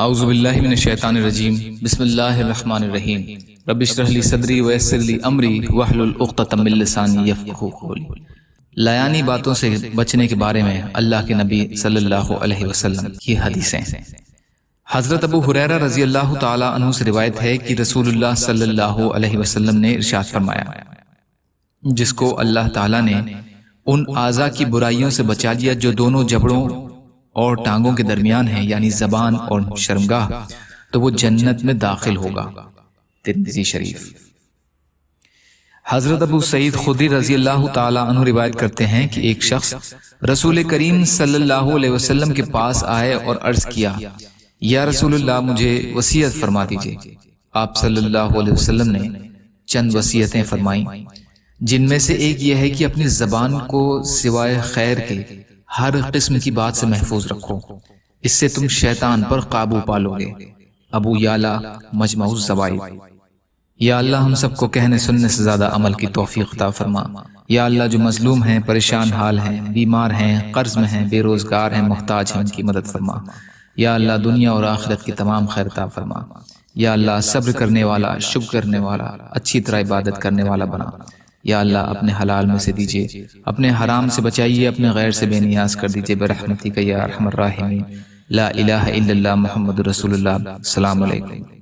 اعوذ باللہ من الشیطان الرجیم بسم اللہ الرحمن الرحیم رب اشرح لی صدری ویسر لی امری واحلل عقدۃ من لسانی یفقہوا قولی۔ لایانی باتوں سے بچنے کے بارے میں اللہ کے نبی صلی اللہ علیہ وسلم کی حدیثیں۔ حضرت ابو ہریرہ رضی اللہ تعالی عنہ سے روایت ہے کہ رسول اللہ صلی اللہ علیہ وسلم نے ارشاد فرمایا، جس کو اللہ تعالی نے ان اعضاء کی برائیوں سے بچا لیا جو دونوں جبڑوں اور ٹانگوں کے درمیان ہیں، یعنی زبان اور شرمگاہ، تو وہ جنت میں داخل ہوگا۔ ترمذی شریف۔ حضرت ابو سعید خدری رضی اللہ تعالی عنہ روایت کرتے ہیں کہ ایک شخص رسول کریم صلی اللہ علیہ وسلم کے پاس آئے اور عرض کیا، یا رسول اللہ مجھے وصیت فرما دیجئے۔ آپ صلی اللہ علیہ وسلم نے چند وصیتیں فرمائیں، جن میں سے ایک یہ ہے کہ اپنی زبان کو سوائے خیر کے ہر قسم کی بات سے محفوظ رکھو، اس سے تم شیطان پر قابو پالو گے۔ ابو یعلا مجمع الزوائد۔ یا اللہ ہم سب کو کہنے سننے سے زیادہ عمل کی توفیق عطا فرما۔ یا اللہ جو مظلوم ہیں، پریشان حال ہیں، بیمار ہیں، قرض میں ہیں، بے روزگار ہیں، محتاج ہیں، ان کی مدد فرما۔ یا اللہ دنیا اور آخرت کی تمام خیر عطا فرما۔ یا اللہ صبر کرنے والا، شکر کرنے والا، اچھی طرح عبادت کرنے والا بنا۔ یا اللہ اپنے حلال میں سے دیجئے، اپنے حرام سے بچائیے، اپنے غیر سے بے نیاز کر دیجئے برحمتک یا ارحم الراحمین۔ لا الہ الا اللہ محمد رسول اللہ۔ السلام علیکم۔